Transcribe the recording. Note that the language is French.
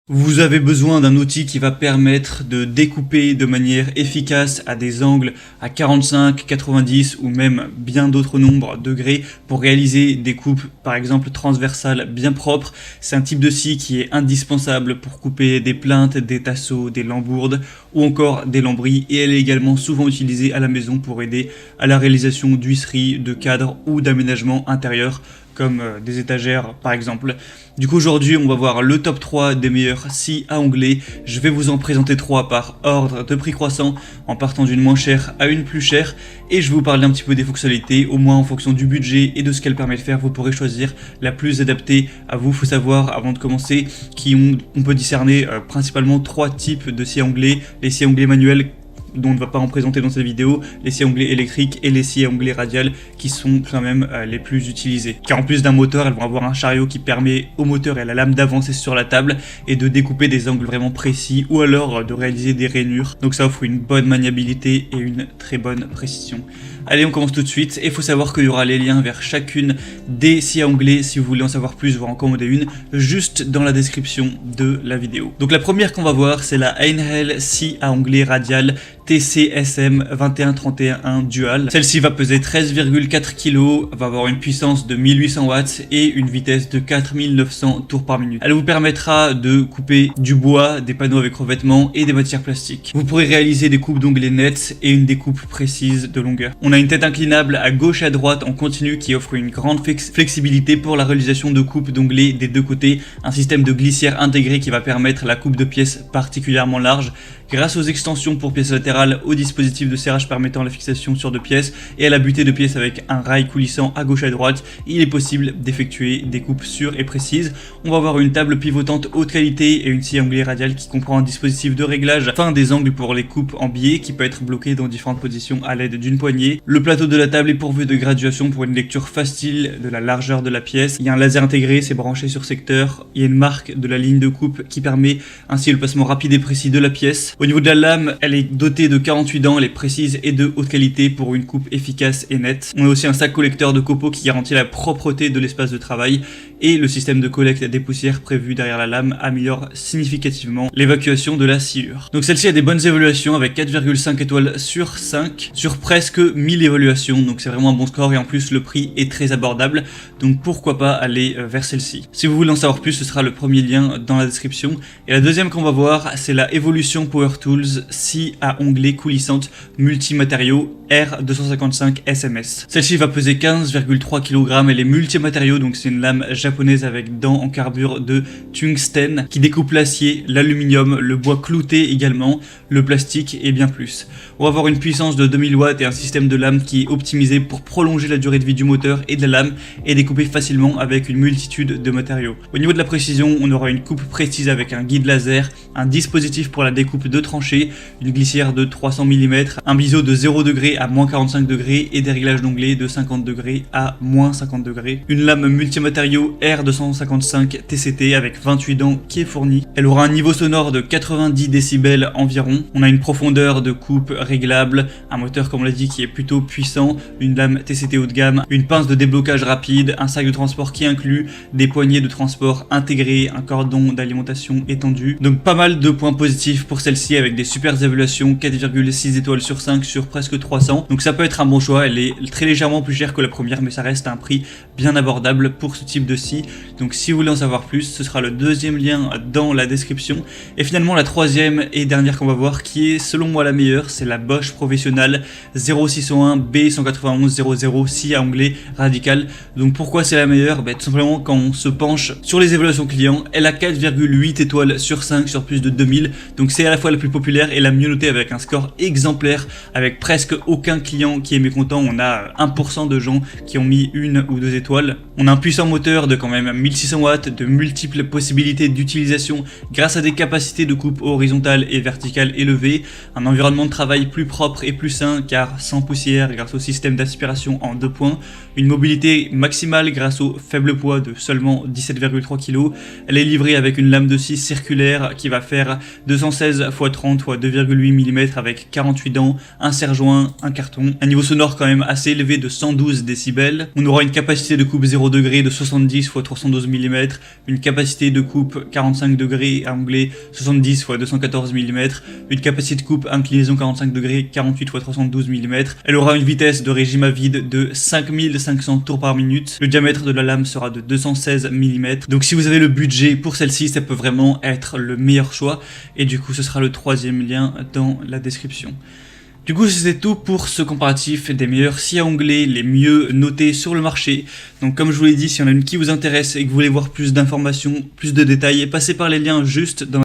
Vous avez besoin d'un outil qui va permettre de découper de manière efficace à des angles à 45, 90 ou même bien d'autres nombres degrés pour réaliser des coupes par exemple transversales bien propres. C'est un type de scie qui est indispensable pour couper des plinthes, des tasseaux, des lambourdes ou encore des lambris, et elle est également souvent utilisée à la maison pour aider à la réalisation d'huisseries, de cadres ou d'aménagements intérieurs comme des étagères par exemple. Du coup aujourd'hui on va voir le top 3 des meilleures scies à onglets. Je vais vous en présenter 3 par ordre de prix croissant en partant d'une moins chère à une plus chère, et je vais vous parler un petit peu des fonctionnalités, au moins en fonction du budget et de ce qu'elle permet de faire. Vous pourrez choisir la plus adaptée à vous. Faut savoir avant de commencer qu'on peut discerner principalement 3 types de scies à onglets: les scies à onglets manuels dont on ne va pas en présenter dans cette vidéo, les scies à onglets électriques et les scies à onglets radiales qui sont quand même les plus utilisées. Car en plus d'un moteur, elles vont avoir un chariot qui permet au moteur et à la lame d'avancer sur la table et de découper des angles vraiment précis, ou alors de réaliser des rainures. Donc ça offre une bonne maniabilité et une très bonne précision. Allez, on commence tout de suite, et il faut savoir qu'il y aura les liens vers chacune des scies à onglets si vous voulez en savoir plus, voire en commander une, juste dans la description de la vidéo. Donc la première qu'on va voir, c'est la Einhell scie à onglets radiale TCSM 2131 Dual. Celle-ci va peser 13,4 kg, va avoir une puissance de 1800 watts et une vitesse de 4900 tours par minute. Elle vous permettra de couper du bois, des panneaux avec revêtement et des matières plastiques. Vous pourrez réaliser des coupes d'onglets nettes et une découpe précise de longueur. On a une tête inclinable à gauche et à droite en continu qui offre une grande flexibilité pour la réalisation de coupes d'onglets des deux côtés, un système de glissière intégré qui va permettre la coupe de pièces particulièrement larges, grâce aux extensions pour pièces latérales, au dispositif de serrage permettant la fixation sur deux pièces et à la butée de pièces avec un rail coulissant à gauche et à droite. Il est possible d'effectuer des coupes sûres et précises. On va avoir une table pivotante haute qualité et une scie à onglets radiale qui comprend un dispositif de réglage fin des angles pour les coupes en biais qui peut être bloqué dans différentes positions à l'aide d'une poignée. Le plateau de la table est pourvu de graduation pour une lecture facile de la largeur de la pièce. Il y a un laser intégré, c'est branché sur secteur. Il y a une marque de la ligne de coupe qui permet ainsi le placement rapide et précis de la pièce. Au niveau de la lame, elle est dotée de 48 dents, elle est précise et de haute qualité pour une coupe efficace et nette. On a aussi un sac collecteur de copeaux qui garantit la propreté de l'espace de travail, et le système de collecte des poussières prévu derrière la lame améliore significativement l'évacuation de la sciure. Donc celle-ci a des bonnes évaluations avec 4,5 étoiles sur 5 sur presque 1000 évaluations, donc c'est vraiment un bon score, et en plus le prix est très abordable, donc pourquoi pas aller vers celle-ci. Si vous voulez en savoir plus, ce sera le premier lien dans la description. Et la deuxième qu'on va voir, c'est la Evolution Power Tools scie à onglets coulissante multimatériaux R255 SMS. Celle-ci va peser 15,3 kg, elle est multimatériaux, donc c'est une lame japonaise avec dents en carbure de tungstène qui découpe l'acier, l'aluminium, le bois clouté également, le plastique et bien plus. On va avoir une puissance de 2000 watts et un système de lame qui est optimisé pour prolonger la durée de vie du moteur et de la lame et découper facilement avec une multitude de matériaux. Au niveau de la précision, on aura une coupe précise avec un guide laser, un dispositif pour la découpe de tranchées, une glissière de 300 mm, un biseau de 0 degré à moins 45 degrés et des réglages d'onglets de 50 degrés à moins 50 degrés. Une lame multimatériaux R255 TCT avec 28 dents qui est fournie. Elle aura un niveau sonore de 90 décibels environ. On a une profondeur de coupe réglable, un moteur comme on l'a dit qui est plutôt puissant, une lame TCT haut de gamme, une pince de déblocage rapide, un sac de transport qui inclut des poignées de transport intégrées, un cordon d'alimentation étendu. Donc pas mal de points positifs pour celle-ci avec des super évaluations, 4,6 étoiles sur 5 sur presque 300. Donc ça peut être un bon choix. Elle est très légèrement plus chère que la première, mais ça reste à un prix bien abordable pour ce type de scie. Donc si vous voulez en savoir plus, ce sera le deuxième lien dans la description. Et finalement la troisième et dernière qu'on va voir, qui est selon moi la meilleure, c'est la Bosch Professional 0601 B19100 scie à onglets radical. Donc pourquoi c'est la meilleure? Tout simplement quand on se penche sur les évaluations clients, elle a 4,8 étoiles sur 5 sur plus de 2000. Donc c'est à la fois la plus populaire et la mieux notée avec un score exemplaire, avec presque aucun client qui est mécontent. On a 1% de gens qui ont mis 1 ou 2 étoiles. On a un puissant moteur de quand même 1600 watts, de multiples possibilités d'utilisation grâce à des capacités de coupe horizontale et verticale élevées, un environnement de travail plus propre et plus sain car sans poussière grâce au système d'aspiration en 2 points, une mobilité maximale grâce au faible poids de seulement 17,3 kg. Elle est livrée avec une lame de scie circulaire qui va faire 216 x 30 x 2,8 mm avec 48 dents, un serre-joint, un carton. Un niveau sonore quand même assez élevé de 112 décibels. On aura une capacité de coupe 0 degré de 70 x 312 mm, une capacité de coupe 45 degrés anglais 70 x 214 mm, une capacité de coupe inclinaison 45 degrés 48 x 312 mm. Elle aura une vitesse de régime à vide de 5500 tours par minute. Le diamètre de la lame sera de 216 mm. Donc si vous avez le budget pour celle-ci, ça peut vraiment être le meilleur choix. Et du coup, ce sera le troisième lien dans la description. Du coup, c'était tout pour ce comparatif des meilleurs scies à onglet les mieux notés sur le marché. Donc comme je vous l'ai dit, s'il y en a une qui vous intéresse et que vous voulez voir plus d'informations, plus de détails, passez par les liens juste dans